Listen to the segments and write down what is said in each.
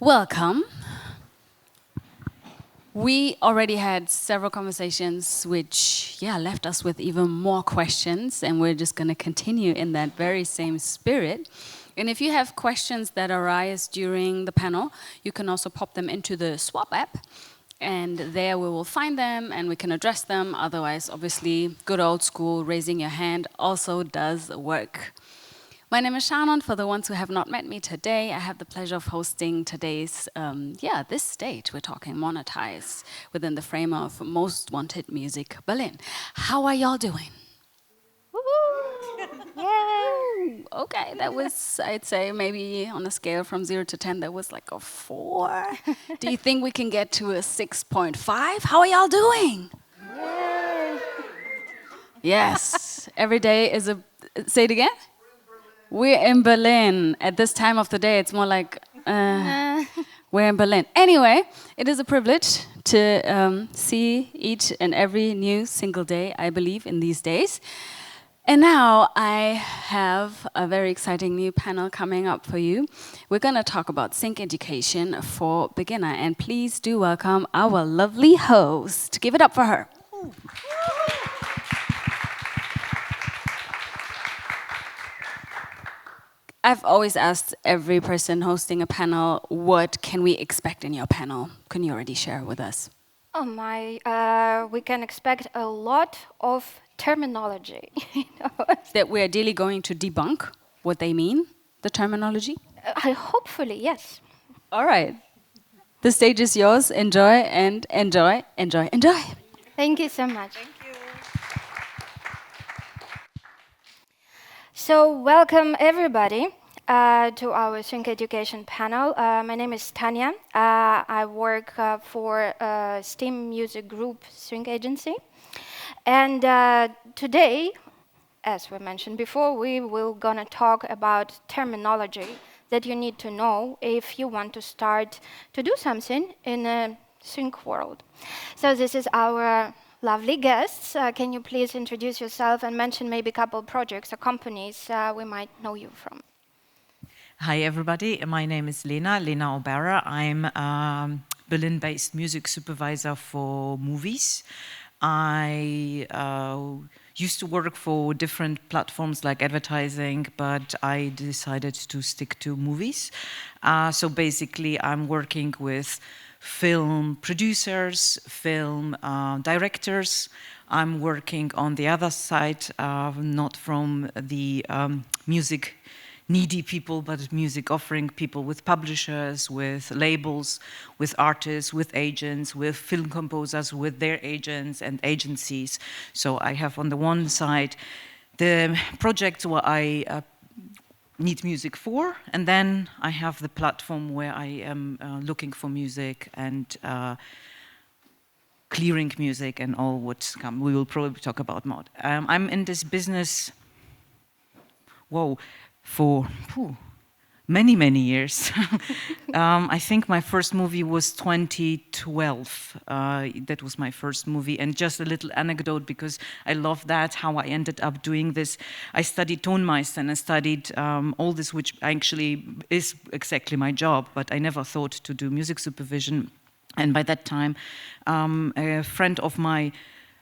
Welcome. We already had several conversations which, left us with even more questions, and we're just going to continue in that very same spirit. And if you have questions that arise during the panel, you can also pop them into the Swap app, and there we will find them and we can address them. Otherwise, obviously, good old school raising your hand also does work. My name is Shannon. For the ones who have not met me today, I have the pleasure of hosting today's, this stage. We're talking Monetize within the frame of Most Wanted Music Berlin. How are y'all doing? Yay! Okay, that was, I'd say, maybe on a scale from 0 to 10, that was like a 4. Do you think we can get to a 6.5? How are y'all doing? Yay! Yes, every day is a, say it again? We're in Berlin. At this time of the day, it's more like, we're in Berlin. Anyway, it is a privilege to see each and every new single day, I believe, in these days. And now I have a very exciting new panel coming up for you. We're going to talk about sync education for beginner. And please do welcome our lovely host. Give it up for her. I've always asked every person hosting a panel, what can we expect in your panel? Can you already share with us? Oh my, we can expect a lot of terminology. That we're ideally going to debunk what they mean, the terminology? Hopefully, yes. All right. The stage is yours. Enjoy and enjoy, enjoy, enjoy. Thank you so much. Thank you. So welcome everybody to our Sync Education panel. My name is Tanya. I work for STEAM Music Group Sync Agency. And today, as we mentioned before, we will gonna talk about terminology that you need to know if you want to start to do something in a sync world. So this is our lovely guests. Can you please introduce yourself and mention maybe a couple projects or companies we might know you from? Hi, everybody. My name is Lena Obara. I'm a Berlin-based music supervisor for movies. I used to work for different platforms like advertising, but I decided to stick to movies. So basically, I'm working with film producers, film directors. I'm working on the other side, not from the music needy people, but music offering people, with publishers, with labels, with artists, with agents, with film composers, with their agents and agencies. So I have on the one side the projects where I need music for, and then I have the platform where I am looking for music and clearing music and all what's come. We will probably talk about more. I'm in this business, for many years. I think my first movie was 2012. That was my first movie. And just a little anecdote, because I love that, how I ended up doing this. I studied Tonmeister and I studied all this, which actually is exactly my job, but I never thought to do music supervision. And by that time, a friend of my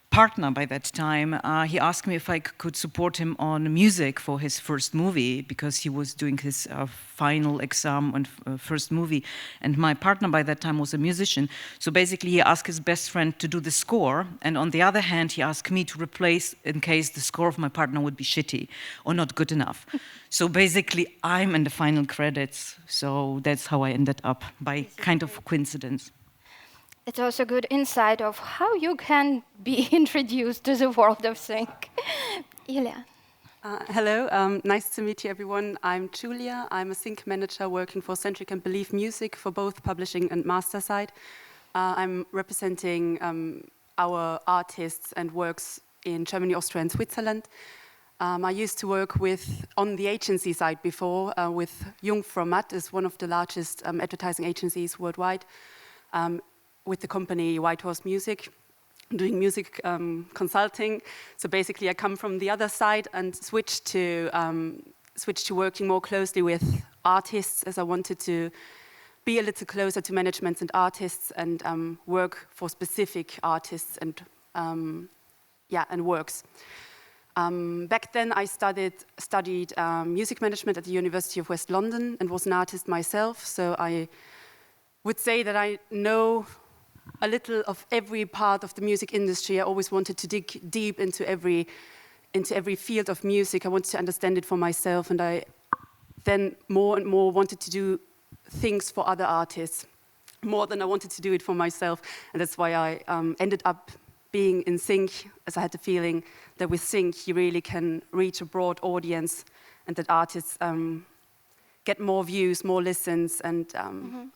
partner by that time, he asked me if I could support him on music for his first movie, because he was doing his final exam on first movie. And my partner by that time was a musician. So basically he asked his best friend to do the score. And on the other hand, he asked me to replace in case the score of my partner would be shitty or not good enough. So basically I'm in the final credits. So that's how I ended up, by kind of coincidence. It's also good insight of how you can be introduced to the world of sync. Julia. Hello, nice to meet you, everyone. I'm Julia. I'm a sync manager working for Centric and Believe Music for both publishing and master side. I'm representing our artists and works in Germany, Austria, and Switzerland. I used to work on the agency side before with Jungfrau is one of the largest advertising agencies worldwide. With the company Whitehorse Music, doing music consulting. So basically I come from the other side and switched to working more closely with artists, as I wanted to be a little closer to managements and artists and work for specific artists and works. Back then I studied music management at the University of West London and was an artist myself, so I would say that I know a little of every part of the music industry. I always wanted to dig deep into every field of music. I wanted to understand it for myself, and I then more and more wanted to do things for other artists, more than I wanted to do it for myself. And that's why I ended up being in Sync, as I had the feeling that with Sync you really can reach a broad audience and that artists get more views, more listens, and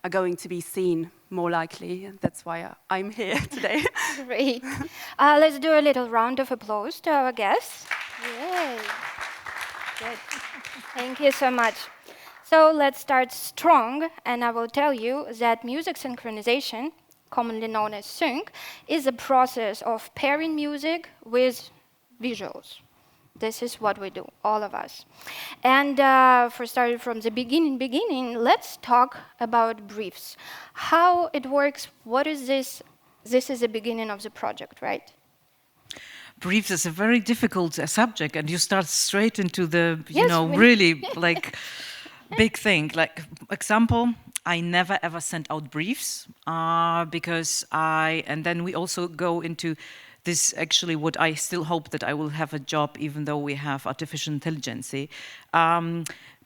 are going to be seen more likely. And that's why I'm here today. Great. Let's do a little round of applause to our guests. Yay. Good. Thank you so much. So let's start strong, and I will tell you that music synchronization, commonly known as sync, is a process of pairing music with visuals. This is what we do, all of us. And for starting from the beginning, let's talk about briefs. How it works, what is this? This is the beginning of the project, right? Briefs is a very difficult subject, and you start straight into the, Yes, really like big thing. Like example, I never ever sent out briefs because and then we also go into this actually what I still hope that I will have a job even though we have artificial intelligence.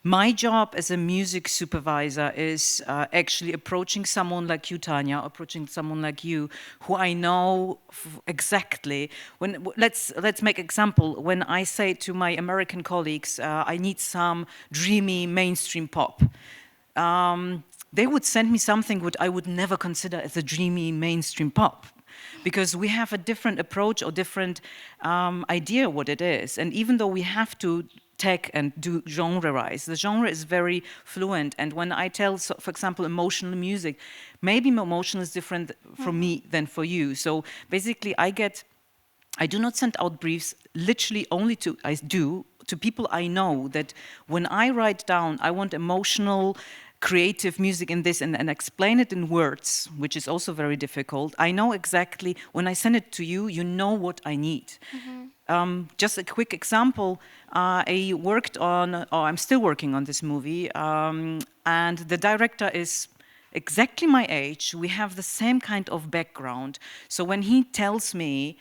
My job as a music supervisor is actually approaching someone like you, Tanya, approaching someone like you, who I know exactly. Let's make example. When I say to my American colleagues, I need some dreamy mainstream pop. They would send me something what I would never consider as a dreamy mainstream pop, because we have a different approach or different idea what it is. And even though we have to tag and do genre-wise, the genre is very fluent. And when I tell, so, for example, emotional music, maybe emotional is different for me than for you. So basically I do not send out briefs literally only to people I know, that when I write down, I want emotional, creative music in this and explain it in words, which is also very difficult. I know exactly, when I send it to you, you know what I need. Just a quick example, I worked on, or I'm still working on this movie, and the director is exactly my age. We have the same kind of background. So when he tells me,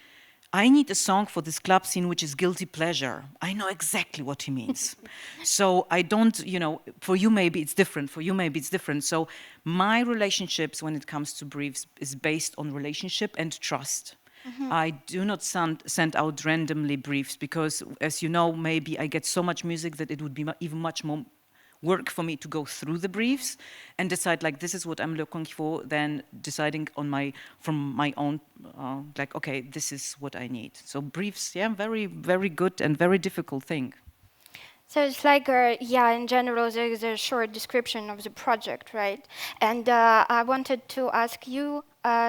I need a song for this club scene, which is guilty pleasure, I know exactly what he means. So I don't, for you maybe it's different, for you maybe it's different. So my relationships when it comes to briefs is based on relationship and trust. I do not send out randomly briefs because, as you know, maybe I get so much music that it would be even much more work for me to go through the briefs and decide like this is what I'm looking for, than deciding from my own like, okay, this is what I need. So briefs, yeah, very, very good and very difficult thing. So it's like, in general, there is a short description of the project, right? And I wanted to ask you,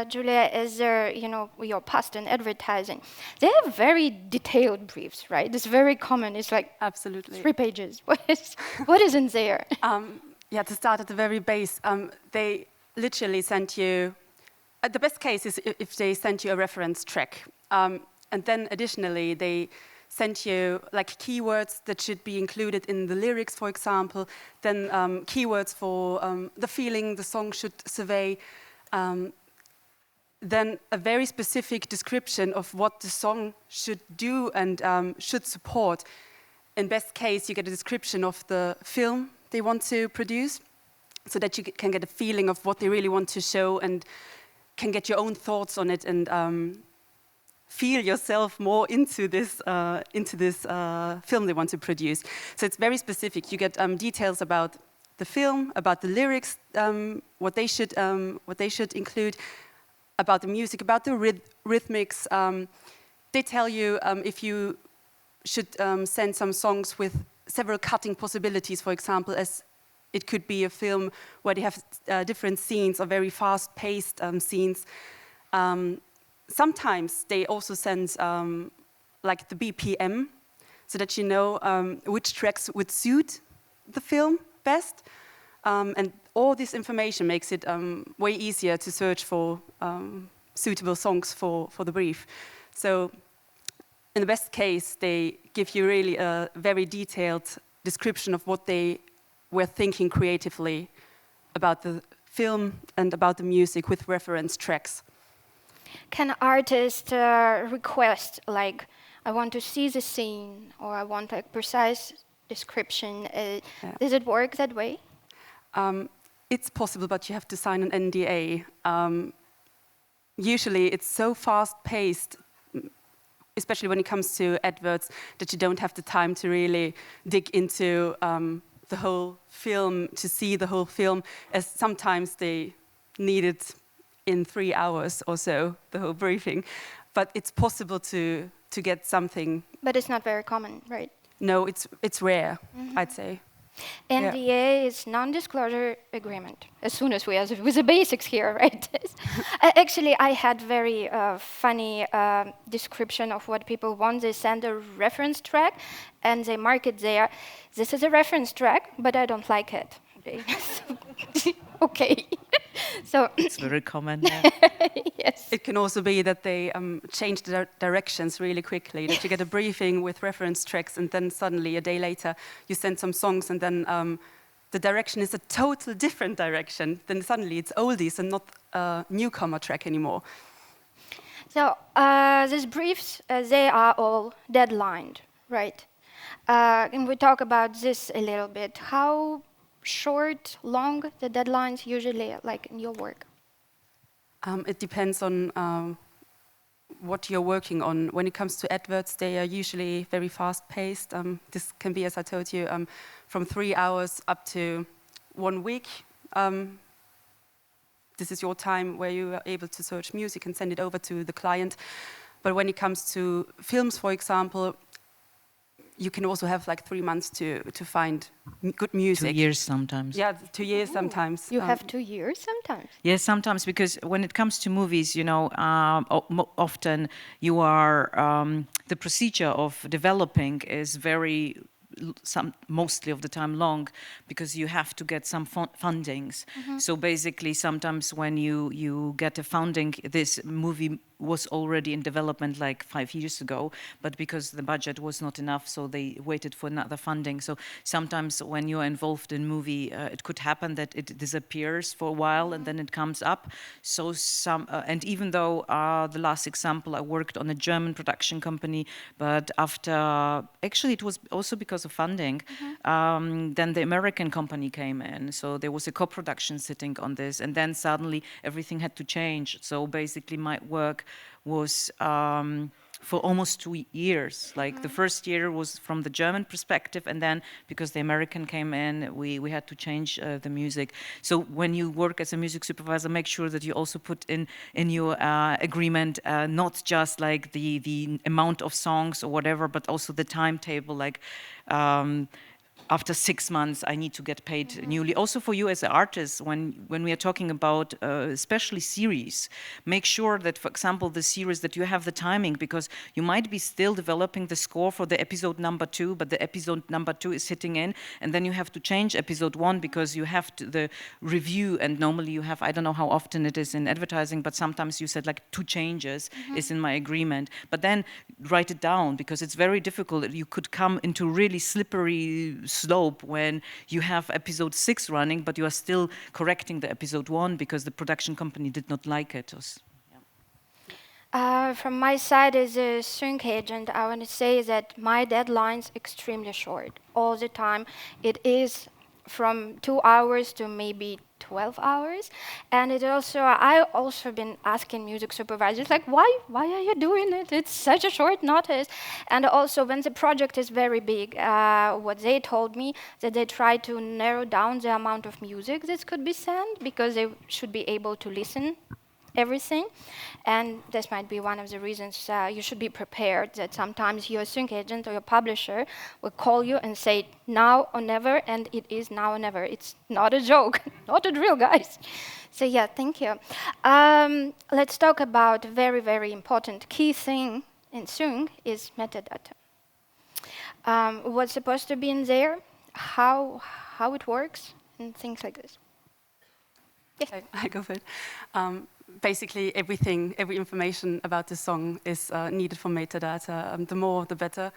Julia, as your past in advertising, they have very detailed briefs, right? It's very common. It's like Absolutely 3 pages. What is in there? To start at the very base, they literally send you. The best case is if they send you a reference track, and then additionally they send you like keywords that should be included in the lyrics, for example, then keywords for the feeling the song should survey, then a very specific description of what the song should do and should support. In best case, you get a description of the film they want to produce, so that you can get a feeling of what they really want to show and can get your own thoughts on it and feel yourself more into this film they want to produce. So it's very specific. You get details about the film, about the lyrics, what they should include, about the music, about the rhythmics. They tell you if you should send some songs with several cutting possibilities, for example, as it could be a film where they have different scenes or very fast-paced scenes. Sometimes they also send like the BPM, so that you know which tracks would suit the film best. And all this information makes it way easier to search for suitable songs for the brief. So in the best case, they give you really a very detailed description of what they were thinking creatively about the film and about the music with reference tracks. Can artists request, like, I want to see the scene, or I want a precise description? Does it work that way? It's possible, but you have to sign an NDA. Usually it's so fast-paced, especially when it comes to adverts, that you don't have the time to really dig into the whole film, to see the whole film, as sometimes they need it in 3 hours or so, the whole briefing. But it's possible to get something. But it's not very common, right? No, it's rare, I'd say. NDA is non-disclosure agreement. As soon as we have with the basics here, right? Actually, I had very funny description of what people want. They send a reference track, and they mark it there. This is a reference track, but I don't like it. Okay. So it's very common. Yes. It can also be that they change the directions really quickly, that you get a briefing with reference tracks and then suddenly a day later you send some songs and then the direction is a total different direction. Then suddenly it's oldies and not a newcomer track anymore. So these briefs, they are all deadlined, right? And we talk about this a little bit. How short, long the deadlines usually, like in your work? It depends on what you're working on. When it comes to adverts, they are usually very fast-paced. This can be, as I told you, from 3 hours up to 1 week. This is your time where you are able to search music and send it over to the client. But when it comes to films, for example, you can also have like 3 months to find good music. 2 years sometimes. Yeah, 2 years sometimes. You have 2 years sometimes? Yes, sometimes, because when it comes to movies, you know, often you are, the procedure of developing is very, mostly of the time long, because you have to get some fundings. So basically, sometimes when you get a funding, this movie was already in development like 5 years ago, but because the budget was not enough, so they waited for another funding. So sometimes when you're involved in movie, it could happen that it disappears for a while and then it comes up. So and even though the last example, I worked on a German production company, but after, actually it was also because of funding, then the American company came in. So there was a co-production sitting on this, and then suddenly everything had to change. So basically my work was for almost 2 years. Like the first year was from the German perspective, and then because the American came in, we had to change the music. So when you work as a music supervisor, make sure that you also put in your agreement not just like the amount of songs or whatever, but also the timetable, like after 6 months, I need to get paid newly. Also for you as an artist, when we are talking about especially series, make sure that, for example, the series, that you have the timing, because you might be still developing the score for the episode number 2, but the episode number 2 is sitting in, and then you have to change episode 1 because you have the review, and normally you have, I don't know how often it is in advertising, but sometimes you said like 2 changes is in my agreement. But then write it down, because it's very difficult. You could come into really slippery slope when you have episode 6 running, but you are still correcting the episode 1 because the production company did not like it. From my side as a sync agent, I want to say that my deadline's extremely short. All the time, it is from 2 hours to maybe 12 hours. And I also been asking music supervisors, like, why are you doing it? It's such a short notice. And also when the project is very big, what they told me, that they try to narrow down the amount of music that could be sent, because they should be able to listen everything. And this might be one of the reasons you should be prepared, that sometimes your sync agent or your publisher will call you and say now or never, and it is now or never. It's not a joke, not a drill, guys. So yeah, thank you. Let's talk about a very, very important key thing in sync is metadata. What's supposed to be in there, how it works, and things like this. Yes. I go for it. Basically, every information about the song is needed for metadata. The more, the better.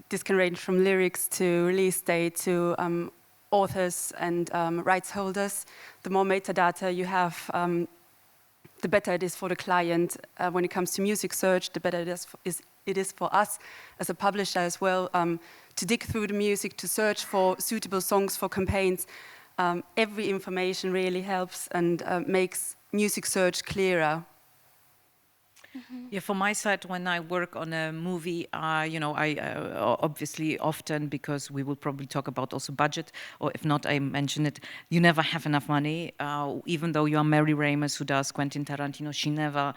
This can range from lyrics to release date to authors and rights holders. The more metadata you have, the better it is for the client. When it comes to music search, the better it is for us as a publisher as well, to dig through the music, to search for suitable songs for campaigns. Every information really helps and makes music search clearer. Yeah, from my side, when I work on a movie, I obviously often, because we will probably talk about also budget, or if not, I mention it, you never have enough money. Even though you are Mary Ramos, who does Quentin Tarantino, she never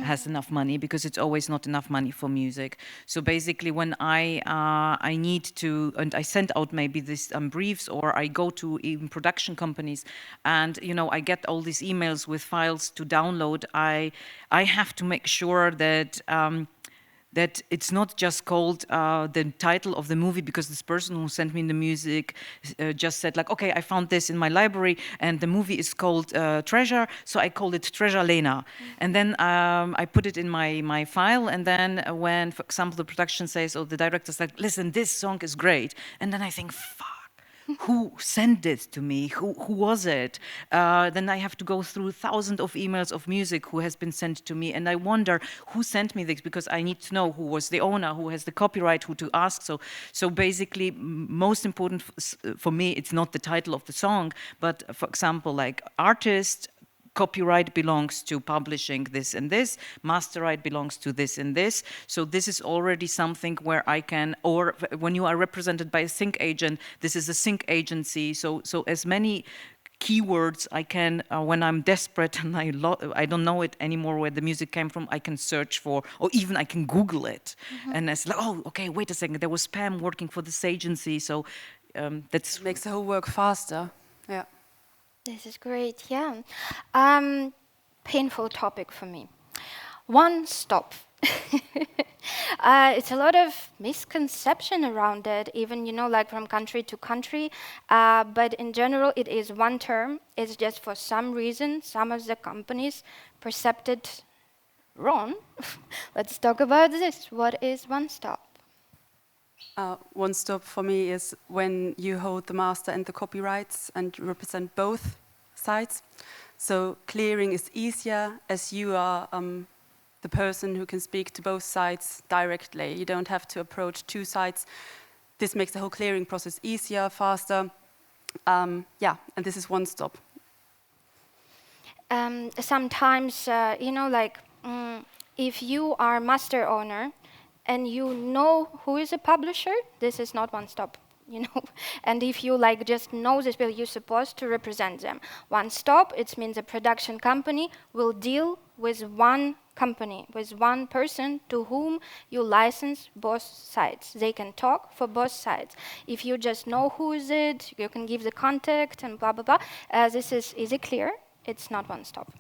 has enough money because it's always not enough money for music. So basically, when I need to, and I send out maybe these briefs, or I go to even production companies, and I get all these emails with files to download. I have to make sure that that it's not just called the title of the movie, because this person who sent me the music just said like, okay, I found this in my library and the movie is called Treasure, so I called it Treasure Lena. And then I put it in my file, and then when, for example, the production says, or the director's like, listen, this song is great, and then I think, fuck, who sent this to me? Who was it? Then I have to go through thousands of emails of music who has been sent to me, and I wonder who sent me this, because I need to know who was the owner, who has the copyright, who to ask. So basically, most important for me, it's not the title of the song, but for example, like artist, copyright belongs to publishing this and this, master right belongs to this and this. So this is already something where I can, or when you are represented by a sync agent, this is a sync agency. So as many keywords I can, when I'm desperate and I don't know it anymore where the music came from, I can search for, or even I can Google it. And it's like, oh, okay, wait a second, there was spam working for this agency. So that's... It makes the whole work faster. Yeah. This is great, yeah. Painful topic for me. One stop. It's a lot of misconception around it, even, like from country to country. But in general, it is one term. It's just for some reason, some of the companies perceived it wrong. Let's talk about this. What is one stop? One stop for me is when you hold the master and the copyrights and represent both sides. So clearing is easier as you are the person who can speak to both sides directly. You don't have to approach two sides. This makes the whole clearing process easier, faster. And this is one stop. Sometimes, if you are master owner, and you know who is a publisher, this is not one stop, And if you just know this, well, you're supposed to represent them. One stop, it means a production company will deal with one company, with one person to whom you license both sides. They can talk for both sides. If you just know who is it, you can give the contact and blah, blah, blah. This is easy, clear. It's not one stop.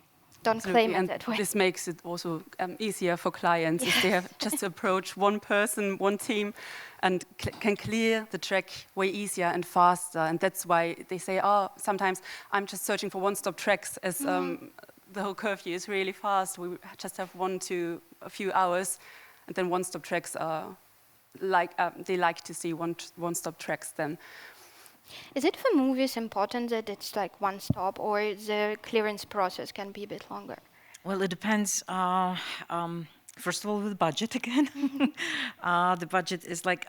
Don't claim it that way. This makes it also easier for clients if they have just to approach one person, one team, and can clear the track way easier and faster. And that's why they say, oh, sometimes I'm just searching for one-stop tracks, as the whole curfew is really fast. We just have 1 to a few hours, and then one-stop tracks are they like to see one-stop tracks then. Is it for movies important that it's like one stop, or the clearance process can be a bit longer? Well, it depends. First of all, the budget again. The budget is like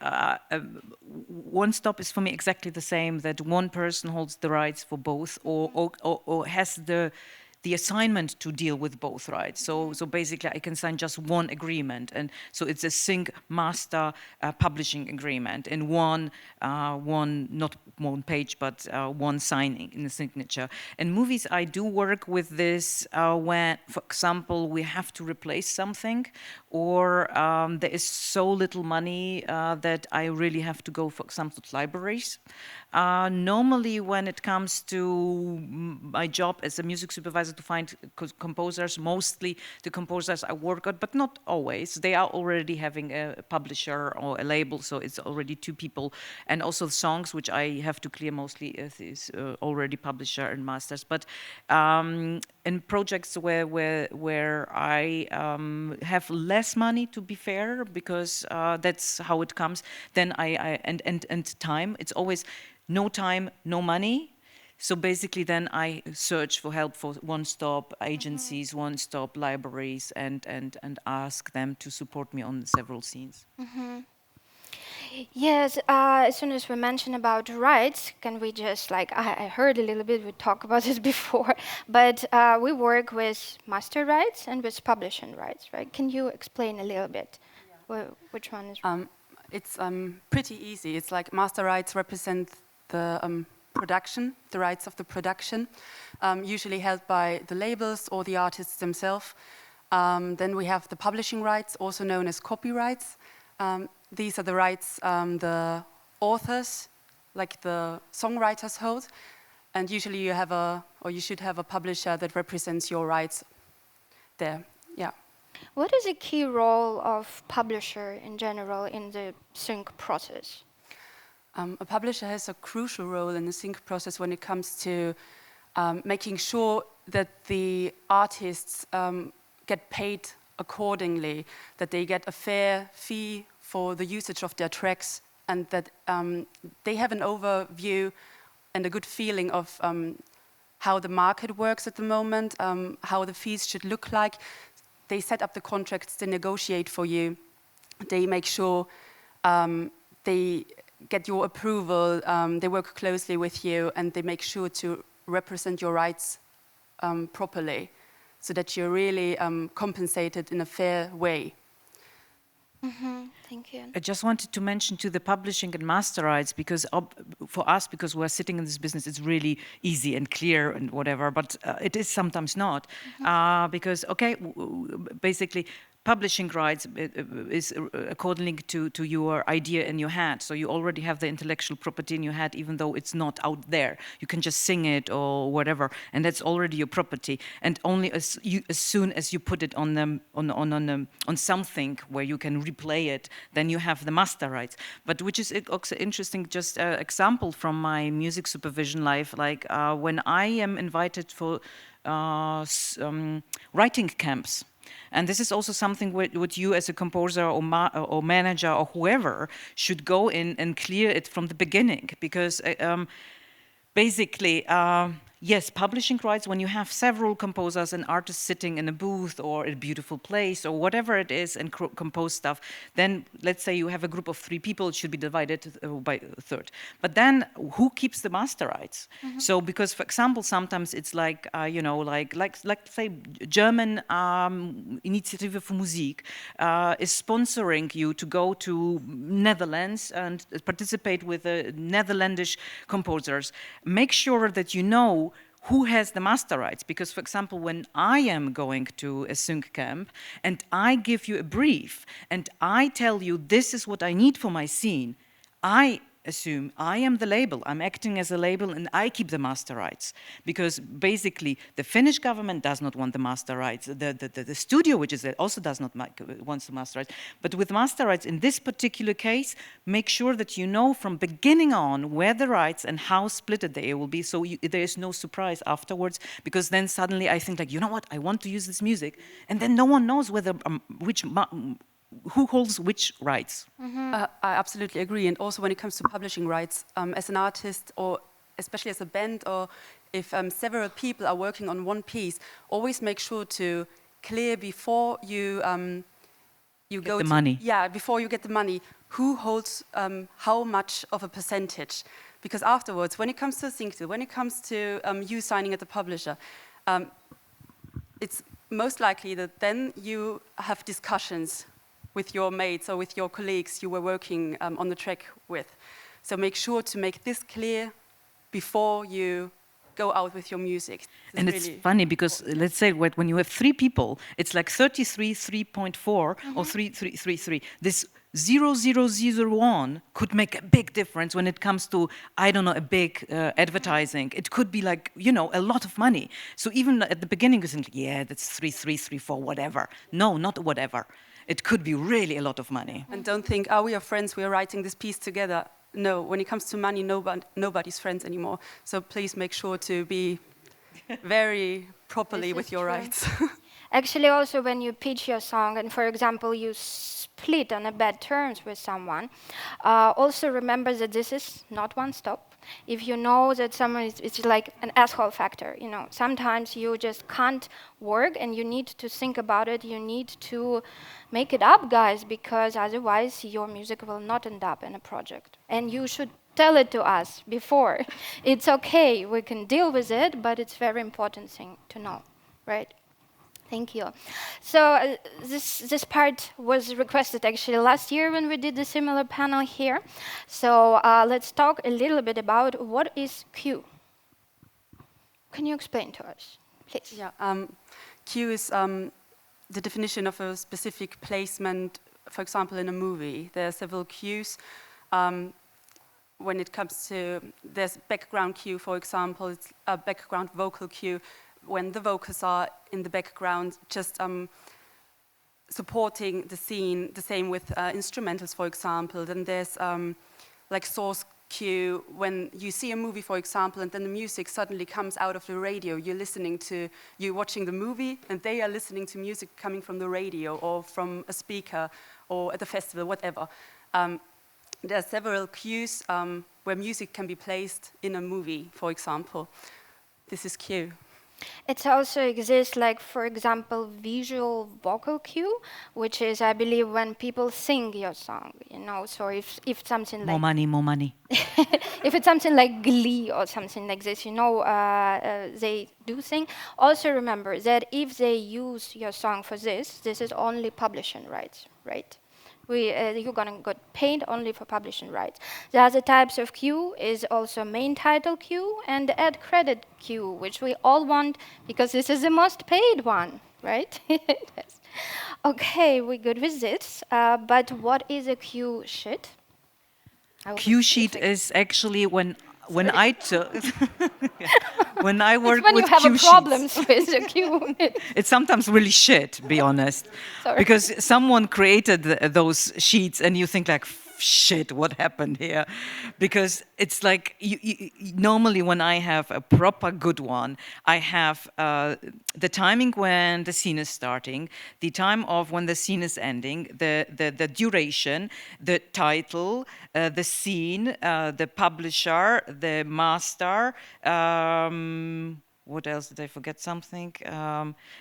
one stop is for me exactly the same, that one person holds the rights for both, or has the assignment to deal with both rights. So basically, I can sign just one agreement, and so it's a sync master publishing agreement in one not one page, but one signing in the signature. In movies, I do work with this when, for example, we have to replace something, or there is so little money that I really have to go, for example, to libraries. Normally, when it comes to my job as a music supervisor, to find composers. Mostly the composers I work on, but not always. They are already having a publisher or a label, so it's already 2 people. And also the songs, which I have to clear mostly is already publisher and masters. But in projects where I have less money, to be fair, because that's how it comes, then and time, it's always no time, no money. So basically then I search for help for one-stop agencies, one-stop libraries, and ask them to support me on several scenes. Yes, as soon as we mention about rights, can we just, like, I heard a little bit, we talked about this before, but we work with master rights and with publishing rights, right? Can you explain a little bit which one is? It's pretty easy. It's like master rights represent the production, the rights of the production, usually held by the labels or the artists themselves. Then we have the publishing rights, also known as copyrights. These are the rights the authors, like the songwriters, hold. And usually you have you should have a publisher that represents your rights there. Yeah. What is a key role of publisher in general in the sync process? A publisher has a crucial role in the sync process when it comes to making sure that the artists get paid accordingly, that they get a fair fee for the usage of their tracks, and that they have an overview and a good feeling of how the market works at the moment, how the fees should look like. They set up the contracts, they negotiate for you, they make sure they get your approval, they work closely with you, and they make sure to represent your rights properly, so that you're really compensated in a fair way. Thank you. I just wanted to mention to the publishing and master rights, because for us, because we're sitting in this business, it's really easy and clear and whatever, but it is sometimes not. Because, okay, basically, publishing rights is according to your idea in your head. So you already have the intellectual property in your head, even though it's not out there. You can just sing it or whatever, and that's already your property. And only as soon as you put it on something where you can replay it, then you have the master rights. But which is also interesting, just an example from my music supervision life, like when I am invited for writing camps. And this is also something what you as a composer or manager or whoever should go in and clear it from the beginning. Because basically, yes, publishing rights, when you have several composers and artists sitting in a booth or a beautiful place or whatever it is and compose stuff, then let's say you have a group of 3 people, it should be divided by a third. But then who keeps the master rights? So because, for example, sometimes it's like, like say German Initiative for Musik is sponsoring you to go to Netherlands and participate with the Netherlandish composers. Make sure that you know who has the master rights, because, for example, when I am going to a sync camp and I give you a brief and I tell you this is what I need for my scene, I assume I am the label, I'm acting as a label, and I keep the master rights. Because basically the Finnish government does not want the master rights, the studio which is there also does not wants the master rights. But with master rights in this particular case, make sure that you know from beginning on where the rights and how splitted they will be, so there is no surprise afterwards, because then suddenly I think like, you know what, I want to use this music, and then no one knows whether who holds which rights. I absolutely agree. And also when it comes to publishing rights, as an artist or especially as a band, or if several people are working on one piece, always make sure to clear before you go the money. Yeah, before you get the money, who holds how much of a percentage. Because afterwards, when it comes to sync, when it comes to you signing at the publisher, it's most likely that then you have discussions with your mates or with your colleagues you were working on the track with. So make sure to make this clear before you go out with your music. And it's funny because let's say when you have 3 people, it's like 33, 3.4 or 3, 3, 3, 3. This $0.001 could make a big difference when it comes to, I don't know, a big advertising. It could be like, you know, a lot of money. So even at the beginning, you think, yeah, that's 3, 4, whatever. No, not whatever. It could be really a lot of money. And don't think, oh, we are friends, we are writing this piece together. No, when it comes to money, nobody's friends anymore. So please make sure to be very properly with your rights. Actually, also when you pitch your song and, for example, you split on a bad terms with someone, also remember that this is not one stop. If you know that someone is, it's like an asshole factor, you know, sometimes you just can't work and you need to think about it. You need to make it up, guys, because otherwise your music will not end up in a project. And you should tell it to us before. It's okay, we can deal with it, but it's very important thing to know, right? Thank you. So this part was requested actually last year when we did the similar panel here. So let's talk a little bit about what is cue. Can you explain to us, please? Yeah, cue is the definition of a specific placement, for example, in a movie. There are several cues. When it comes to, there's background cue, for example, it's a background vocal cue, when the vocals are in the background, just supporting the scene. The same with instrumentals, for example. Then there's like source cue, when you see a movie, for example, and then the music suddenly comes out of the radio. You're watching the movie, and they are listening to music coming from the radio or from a speaker or at the festival, whatever. There are several cues where music can be placed in a movie, for example. This is cue. It also exists, like, for example, visual vocal cue, which is, I believe, when people sing your song, you know, so if something like... More money. If it's something like Glee or something like this, you know, they do sing. Also remember that if they use your song for this is only publishing rights, right? You're gonna get paid only for publishing rights. The other types of cue is also main title cue and add credit cue, which we all want because this is the most paid one, right? Yes. Okay, we're good with this. But what is a cue sheet? Cue sheet is actually when I took when I work when with you have cue problems sheets. with the cue. It's sometimes really shit, to be honest. Sorry. Because someone created those sheets and you think like, shit, what happened here? Because it's like, normally when I have a proper good one, I have the timing when the scene is starting, the time of when the scene is ending, the duration, the title, the scene, the publisher, the master, what else did I forget something?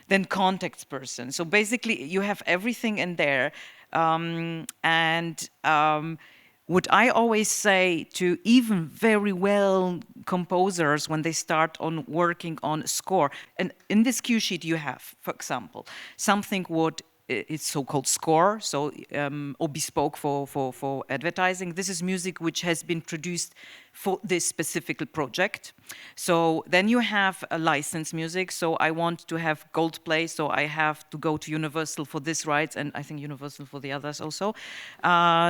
Then contact person. So basically you have everything in there. What I always say to even very well composers when they start on working on score, and in this cue sheet you have, for example, something what is so-called score, so or bespoke for advertising. This is music which has been produced for this specific project. So then you have a licensed music. So I want to have gold play, so I have to go to Universal for this rights, and I think Universal for the others also.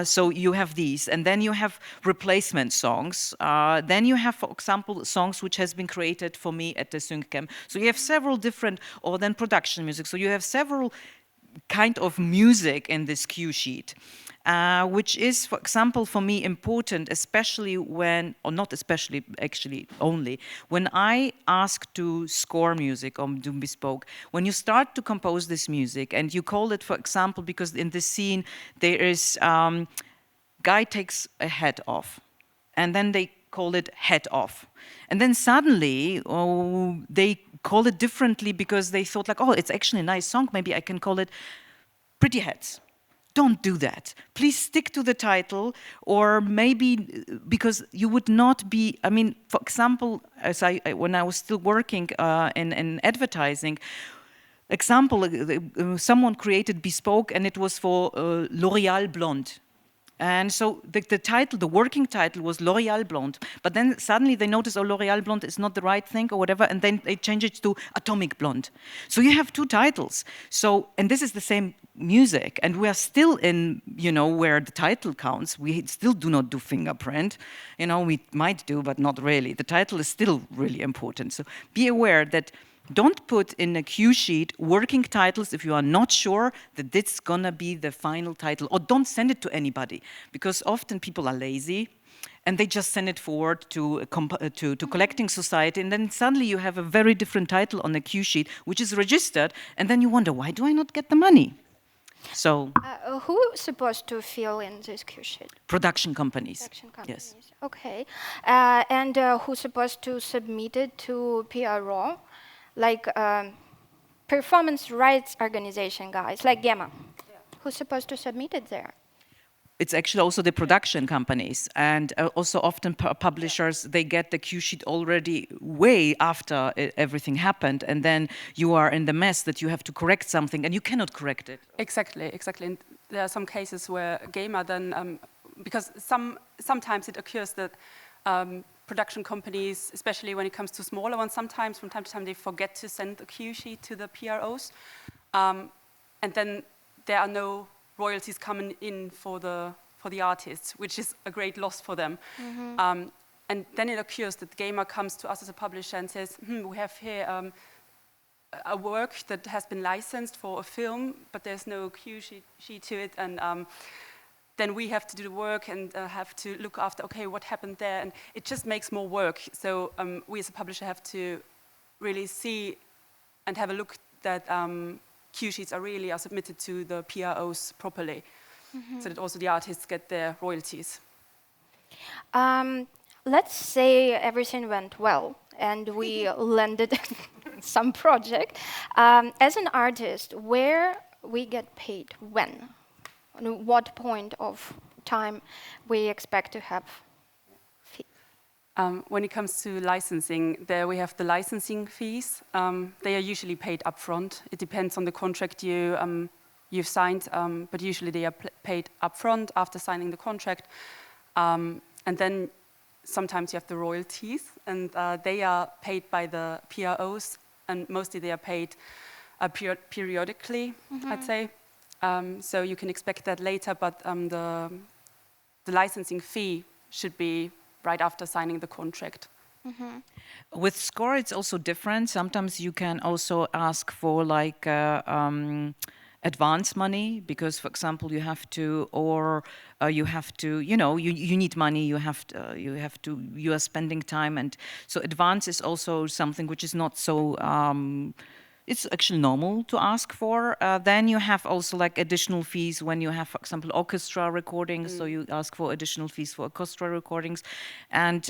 So you have these, and then you have replacement songs. Then you have, for example, songs which has been created for me at the Synchcam. So you have several different, or then production music. So you have several kind of music in this cue sheet, which is, for example, for me important, especially when, or not especially, actually only, when I ask to score music or do bespoke, when you start to compose this music and you call it, for example, because in this scene there is, guy takes a hat off, and then they call it head off. And then suddenly, they call it differently because they thought like, oh, it's actually a nice song, maybe I can call it Pretty Heads. Don't do that. Please stick to the title, or maybe because you would not be, I mean, for example, as when I was still working in advertising, someone created bespoke and it was for L'Oréal Blonde. And so the title, the working title was L'Oréal Blonde, but then suddenly they notice, oh, L'Oréal Blonde is not the right thing or whatever, and then they change it to Atomic Blonde. So you have two titles. So, and this is the same music, and we are still in, where the title counts. We still do not do fingerprint. We might do, but not really. The title is still really important. So be aware that don't put in a cue sheet working titles if you are not sure that it's gonna be the final title, or don't send it to anybody, because often people are lazy and they just send it forward to collecting society, and then suddenly you have a very different title on the cue sheet, which is registered, and then you wonder, why do I not get the money? So who's supposed to fill in this cue sheet? production companies. Production companies. Yes. Okay. And who's supposed to submit it to PRO? Like performance rights organization guys, like GEMA. Yeah. Who's supposed to submit it there? It's actually also the production companies, and also often publishers, they get the cue sheet already way after everything happened, and then you are in the mess that you have to correct something and you cannot correct it. Exactly. And there are some cases where GEMA then, because sometimes it occurs that production companies, especially when it comes to smaller ones, sometimes from time to time they forget to send a cue sheet to the PROs, and then there are no royalties coming in for the artists, which is a great loss for them. Mm-hmm. And then it occurs that GEMA comes to us as a publisher and says, we have here a work that has been licensed for a film, but there's no cue sheet to it, and then we have to do the work and have to look after, okay, what happened there, and it just makes more work. So we as a publisher have to really see and have a look that cue sheets are submitted to the PROs properly, so that also the artists get their royalties. Let's say everything went well and we landed some project. As an artist, where we get paid, when? On what point of time we expect to have fee? When it comes to licensing, there we have the licensing fees. They are usually paid upfront. It depends on the contract you've signed, but usually they are paid upfront after signing the contract. And then sometimes you have the royalties, and they are paid by the PROs, and mostly they are paid periodically, I'd say. So you can expect that later, but the licensing fee should be right after signing the contract. Mm-hmm. With score, it's also different. Sometimes you can also ask for like advance money, because, for example, you have to, or you have to, you need money. You are spending time, and so advance is also something which is not so. It's actually normal to ask for. Then you have also like additional fees when you have, for example, orchestra recordings. So you ask for additional fees for orchestra recordings. And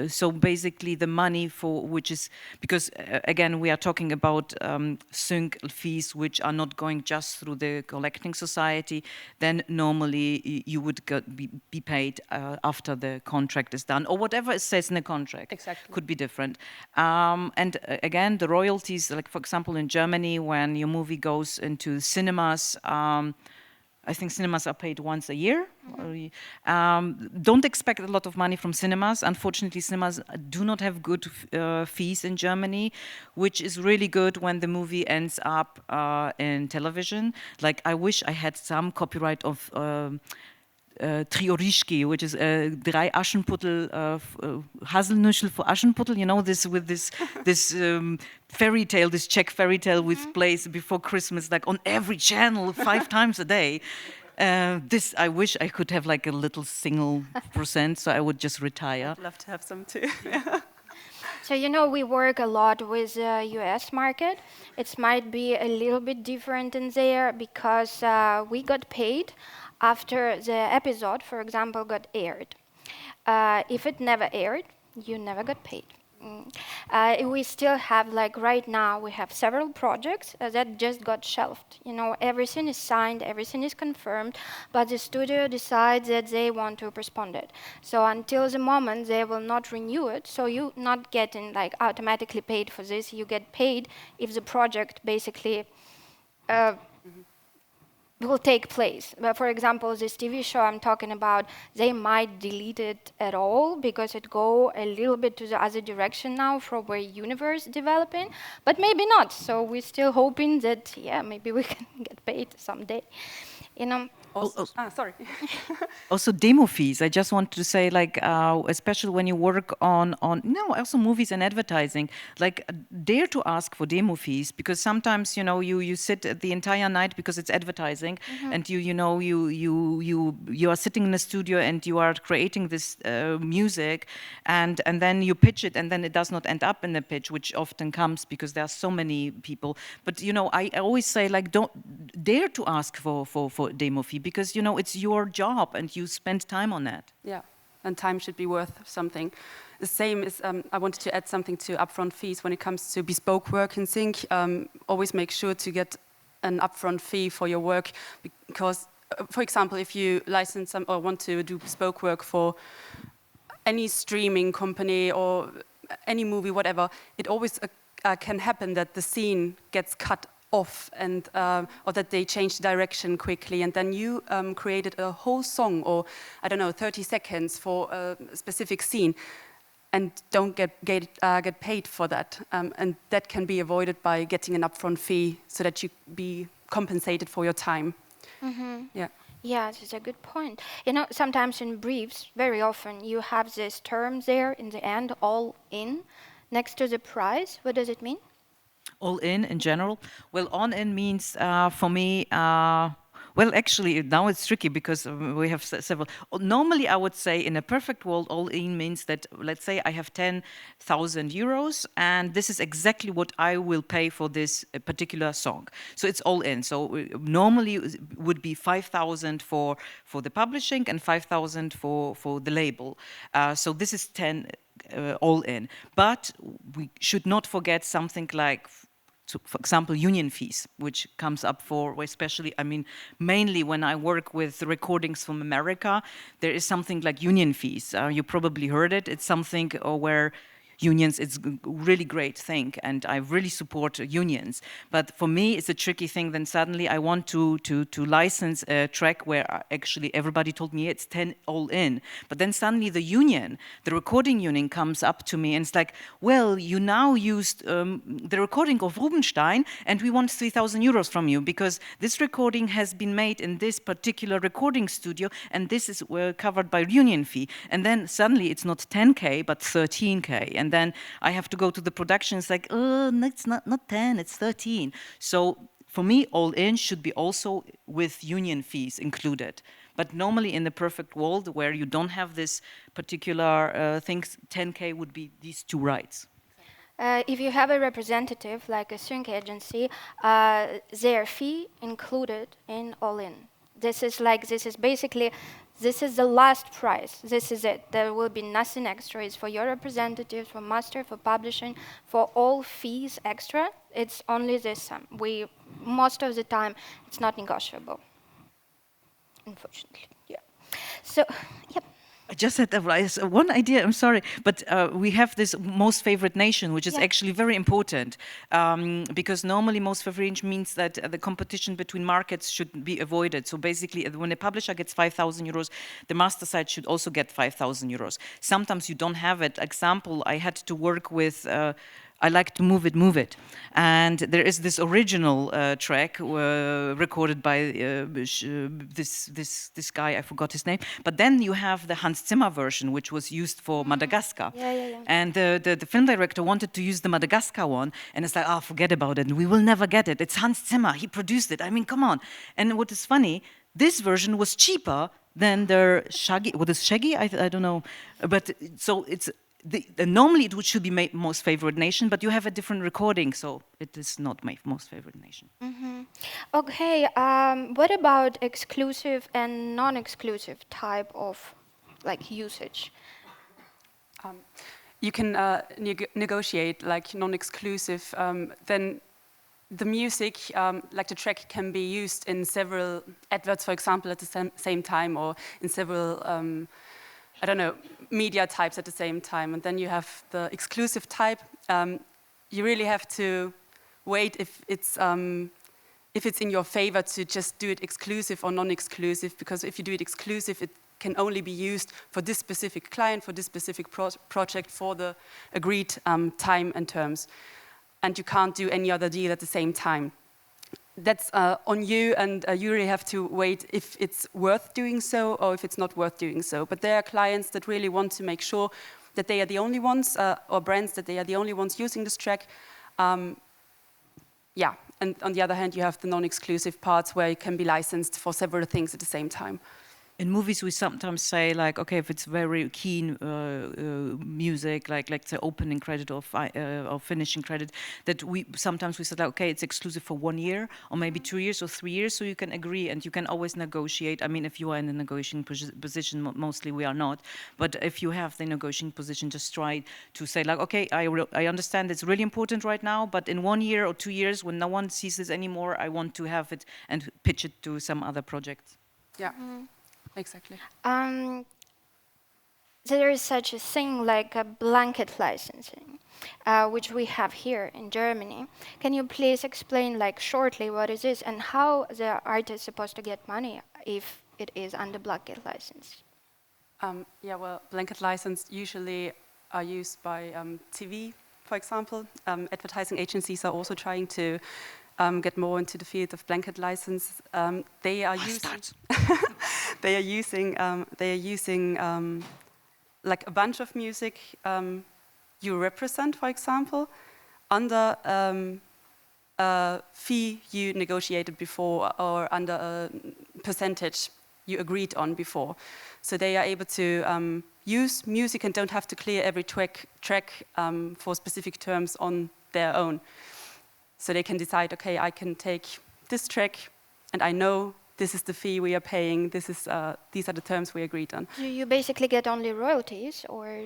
so basically the money for which is, because again, we are talking about sync fees which are not going just through the collecting society. Then normally you would be paid after the contract is done, or whatever it says in the contract. Exactly. Could be different. And again, the royalties, like for example, in Germany, when your movie goes into cinemas, I think cinemas are paid once a year. Mm-hmm. Don't expect a lot of money from cinemas. Unfortunately, cinemas do not have good fees in Germany, which is really good when the movie ends up in television. Like, I wish I had some copyright of Triorischki, which is drei Aschenputtel, Haselnüschel for Aschenputtel, this with this fairy tale, this Czech fairy tale which plays before Christmas, like on every channel 5 times a day. This, I wish I could have like a little single %, so I would just retire. I'd love to have some too. So, we work a lot with the US market. It might be a little bit different in there because we got paid after the episode, for example, got aired. If it never aired, you never got paid. We still have, like right now, we have several projects that just got shelved. Everything is signed, everything is confirmed, but the studio decides that they want to postpone it. So until the moment, they will not renew it. So you're not getting like automatically paid for this. You get paid if the project basically will take place. But for example, this TV show I'm talking about, they might delete it at all because it go a little bit to the other direction now from where universe developing, but maybe not. So we're still hoping that, yeah, maybe we can get paid someday. You know. Also, sorry. Also, demo fees. I just want to say, like, especially when you work on also movies and advertising, like, dare to ask for demo fees, because sometimes, you know, you sit the entire night because it's advertising, and you are sitting in a studio and you are creating this music, and then you pitch it, and then it does not end up in the pitch, which often comes because there are so many people. But you know, I always say, like, don't dare to ask for demo fee, because, you know, it's your job and you spend time on that. Yeah, and time should be worth something. The same is, I wanted to add something to upfront fees when it comes to bespoke work in sync. Always make sure to get an upfront fee for your work, because, for example, if you license some or want to do bespoke work for any streaming company or any movie, whatever, it always can happen that the scene gets cut off, and or that they change direction quickly, and then you created a whole song, or I don't know, 30 seconds for a specific scene, and don't get paid for that, and that can be avoided by getting an upfront fee so that you be compensated for your time. Yeah. Yeah, that's a good point. You know, sometimes in briefs, very often, you have this term there in the end, all in, next to the price. What does it mean? All in general? Well, in means for me, well, actually, now it's tricky because we have several. Normally, I would say in a perfect world, all in means that, let's say I have 10,000 euros, and this is exactly what I will pay for this particular song. So it's all in. So normally it would be 5,000 for the publishing and 5,000 for the label. So this is 10 all in. But we should not forget something like, for example, union fees, which comes up for, especially, I mean, mainly when I work with recordings from America, there is something like union fees. You probably heard it. It's something where unions, it's a really great thing, and I really support unions. But for me, it's a tricky thing. Then suddenly I want to license a track where actually everybody told me it's 10 all in. But then suddenly the recording union comes up to me and it's like, well, you now used the recording of Rubinstein, and we want 3,000 euros from you because this recording has been made in this particular recording studio, and this is covered by union fee. And then suddenly it's not 10K, but 13K. And then I have to go to the production. It's like, oh, no, it's not 10, it's 13. So for me, all in should be also with union fees included. But normally in the perfect world where you don't have this particular things, 10K would be these two rights. If you have a representative like a sync agency, their fee included in all in. This is basically, this is the last price. This is it. There will be nothing extra. It's for your representatives, for master, for publishing, for all fees extra. It's only this sum. Most of the time, it's not negotiable. Unfortunately, yeah. So, yep. I just had one idea, I'm sorry, but we have this most favorite nation, which is actually very important, because normally most favorite nation means that the competition between markets should be avoided. So basically, when a publisher gets 5,000 euros, the master side should also get 5,000 euros. Sometimes you don't have it. Example, I had to work with I Like to Move It. And there is this original track recorded by this guy, I forgot his name. But then you have the Hans Zimmer version, which was used for Madagascar. Yeah. And the film director wanted to use the Madagascar one. And it's like, oh, forget about it. We will never get it. It's Hans Zimmer. He produced it. I mean, come on. And what is funny, this version was cheaper than the Shaggy. What is Shaggy? I don't know. But so it's... normally it should be my most favorite nation, but you have a different recording, so it is not my most favorite nation. Okay, what about exclusive and non-exclusive type of usage? You can negotiate like non-exclusive, then the music, like the track, can be used in several adverts, for example, at the same time, or in several I don't know, media types at the same time. And then you have the exclusive type. You really have to wait if it's if it's in your favor to just do it exclusive or non-exclusive, because if you do it exclusive, it can only be used for this specific client, for this specific project, for the agreed time and terms. And you can't do any other deal at the same time. That's on you, and you really have to wait if it's worth doing so or if it's not worth doing so. But there are clients that really want to make sure that they are the only ones, or brands that they are the only ones using this track. Yeah, and on the other hand, you have the non-exclusive parts where it can be licensed for several things at the same time. In movies, we sometimes say, like, okay, if it's very keen music, like the opening credit or finishing credit, that we sometimes say, like, okay, it's exclusive for 1 year or maybe 2 years or 3 years, so you can agree and you can always negotiate. I mean, if you are in a negotiating position, mostly we are not, but if you have the negotiating position, just try to say, like, okay, I understand it's really important right now, but in 1 year or 2 years, when no one sees this anymore, I want to have it and pitch it to some other project. Yeah. Exactly. So there is such a thing like a blanket licensing, which we have here in Germany. Can you please explain, like, shortly what it is and how the artist is supposed to get money if it is under blanket license? Yeah, well, blanket license usually are used by TV, for example. Advertising agencies are also trying to get more into the field of blanket license. They are using like a bunch of music you represent, for example, under a fee you negotiated before or under a percentage you agreed on before. So they are able to use music and don't have to clear every track for specific terms on their own. So they can decide, okay, I can take this track, and I know this is the fee we are paying. These are the terms we agreed on. Do you basically get only royalties, or?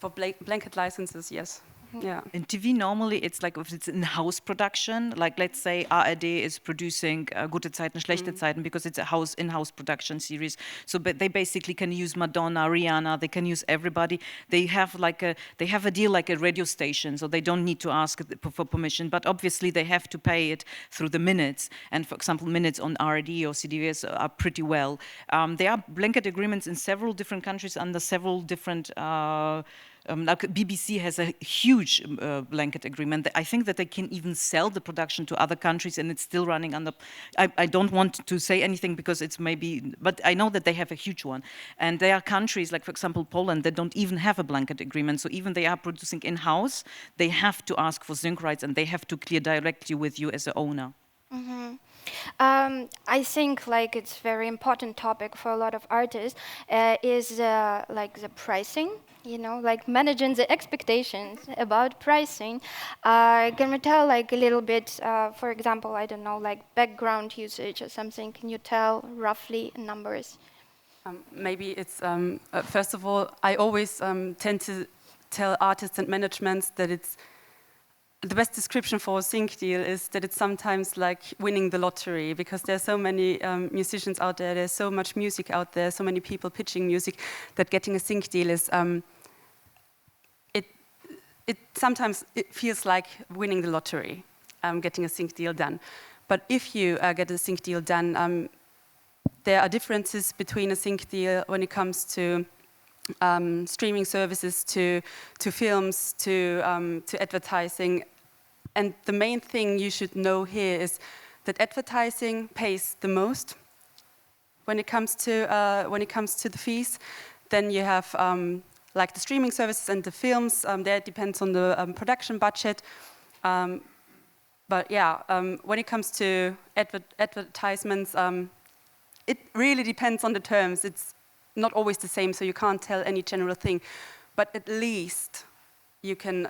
For blanket licenses, yes. Yeah. In TV, normally it's like if it's in-house production, like let's say ARD is producing Gute Zeiten, Schlechte Zeiten, because it's a in-house production series. So but they basically can use Madonna, Rihanna, they can use everybody. They have a deal like a radio station, so they don't need to ask for permission. But obviously they have to pay it through the minutes. And for example, minutes on ARD or CDVS are pretty well. There are blanket agreements in several different countries under several different. Like BBC has a huge blanket agreement. I think that they can even sell the production to other countries and it's still running under. I don't want to say anything because it's maybe, but I know that they have a huge one. And there are countries, like for example Poland, that don't even have a blanket agreement. So even they are producing in-house, they have to ask for sync rights and they have to clear directly with you as the owner. Mm-hmm. I think like it's very important topic for a lot of artists is like the pricing, you know, like managing the expectations about pricing. Can we tell like a little bit, for example, I don't know, like background usage or something? Can you tell roughly numbers? Maybe it's, first of all, I always tend to tell artists and managements that it's the best description for a sync deal is that it's sometimes like winning the lottery, because there's so many musicians out there, there's so much music out there, so many people pitching music, that getting a sync deal is, it sometimes it feels like winning the lottery, getting a sync deal done. But if you get a sync deal done, there are differences between a sync deal when it comes to streaming services, to films, to advertising. And the main thing you should know here is that advertising pays the most when it comes to the fees. Then you have like the streaming services and the films. There it depends on the production budget. But yeah, when it comes to advertisements, it really depends on the terms. It's not always the same, so you can't tell any general thing. But at least you can,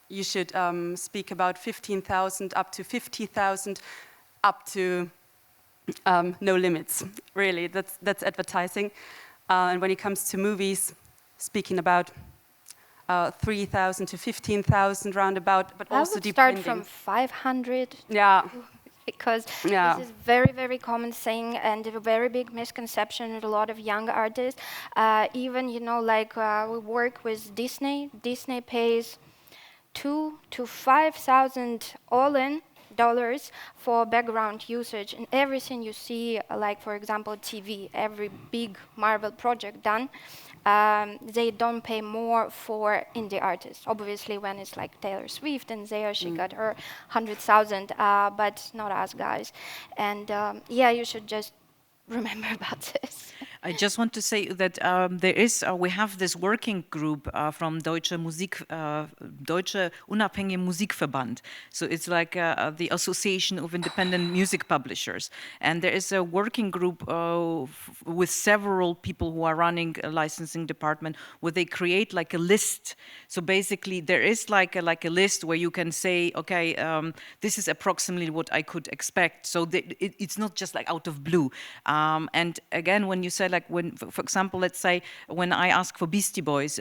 you should speak about 15,000 up to 50,000, up to no limits. Really, that's advertising. And when it comes to movies, speaking about 3,000 to 15,000 roundabout, but also depending. Start from 500. Yeah. Because this is very, very common thing and a very big misconception with a lot of young artists. Even, you know, like we work with Disney. Disney pays 2,000 to 5,000 all in dollars for background usage, and everything you see, like for example TV, every big Marvel project done, they don't pay more for indie artists. Obviously, when it's like Taylor Swift and there she got her 100,000, but not us guys. And yeah, you should just remember about this. I just want to say that we have this working group from Deutsche Unabhängige Musikverband. So it's like the Association of Independent Music Publishers. And there is a working group with several people who are running a licensing department where they create like a list. So basically there is like a list where you can say, okay, this is approximately what I could expect. So it's not just like out of blue. And again, when you say like when, for example, let's say when I ask for Beastie Boys,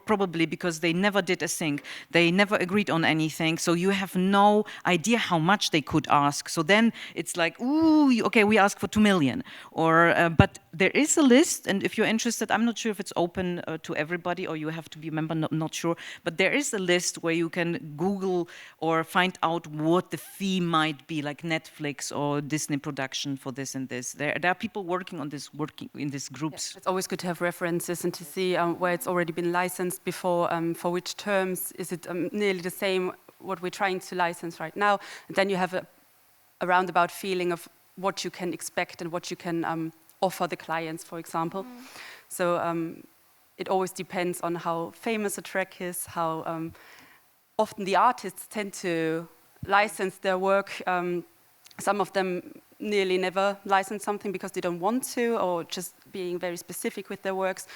probably because they never did a thing, they never agreed on anything, so you have no idea how much they could ask. So then it's like, ooh, okay, we ask for 2 million, or but there is a list, and if you're interested, I'm not sure if it's open to everybody or you have to be a member, not sure, but there is a list where you can Google or find out what the fee might be, like Netflix or Disney production for this and this. There are people working on this, in these groups. Yeah, it's always good to have references and to see where it's already been licensed before, for which terms. Is it nearly the same what we're trying to license right now? And then you have a roundabout feeling of what you can expect and what you can offer the clients, for example. So it always depends on how famous a track is, how often the artists tend to license their work. Some of them nearly never license something because they don't want to, or just being very specific with their works.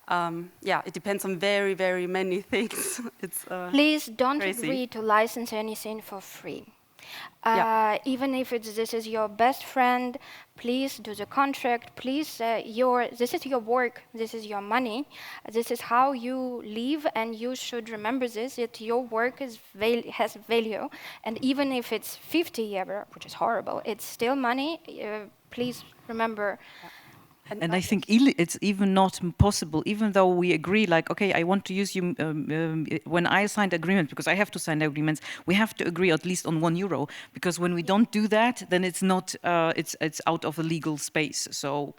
Yeah, it depends on very, very many things. It's Please don't crazy. agree to license anything for free. Yeah. Even if this is your best friend, please do the contract. Please, this is your work. This is your money. This is how you live, and you should remember this: that your work has value. And even if it's 50 euro, which is horrible, it's still money. Please remember. And I think it's even not possible, even though we agree, like, okay, I want to use you, when I signed agreement, because I have to sign agreements, we have to agree at least on €1, because when we don't do that, then it's not, it's out of a legal space. So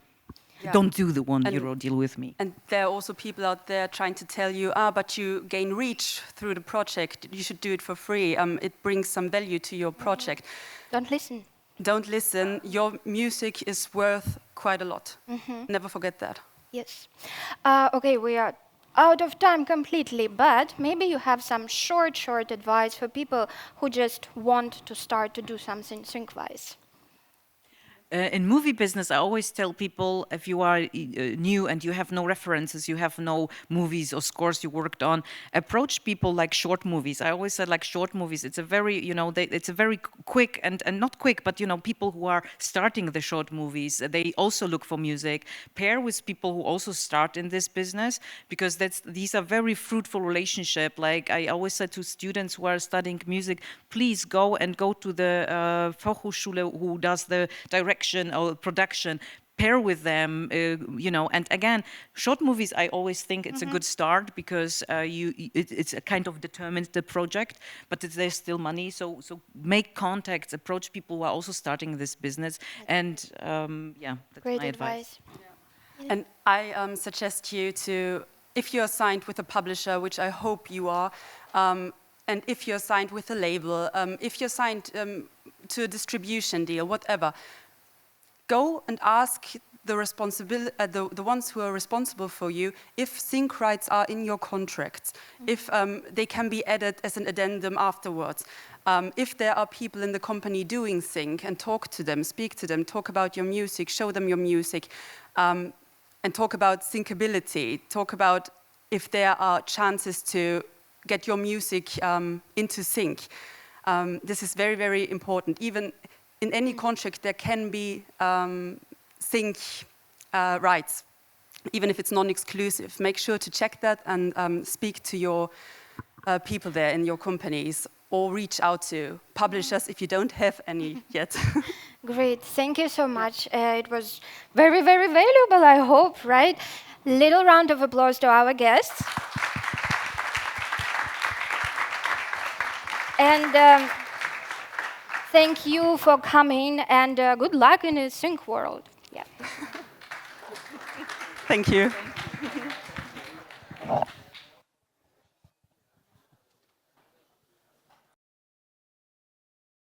don't do the €1 deal with me. And there are also people out there trying to tell you, but you gain reach through the project, you should do it for free. It brings some value to your project. Don't listen. Don't listen. Your music is worth quite a lot. Never forget that. Yes. Okay, we are out of time completely, but maybe you have some short advice for people who just want to start to do something sync-wise. In movie business, I always tell people, if you are new and you have no references, you have no movies or scores you worked on, approach people like short movies. I always said like short movies, it's a very, it's a very quick and not quick, but, people who are starting the short movies, they also look for music. Pair with people who also start in this business, because these are very fruitful relationship. Like I always said to students who are studying music, please go to the Fachhochschule who does the direction or production, pair with them, and again, short movies, I always think it's a good start, because it's a kind of determines the project, but there's still money, so make contacts, approach people who are also starting this business, and that's Great my advice. Yeah. And I suggest you to, if you're signed with a publisher, which I hope you are, and if you're signed with a label, if you're signed to a distribution deal, whatever, go and ask the ones who are responsible for you if sync rights are in your contracts, if they can be added as an addendum afterwards, if there are people in the company doing sync, and talk to them, speak to them, talk about your music, show them your music, and talk about syncability, talk about if there are chances to get your music into sync. This is very, very important. Even in any contract, there can be sync rights, even if it's non-exclusive. Make sure to check that and speak to your people there in your companies, or reach out to publishers if you don't have any yet. Great, thank you so much. It was very, very valuable, I hope, right? Little round of applause to our guests. And thank you for coming, and good luck in the sync world. Yeah. Thank you. Thank you.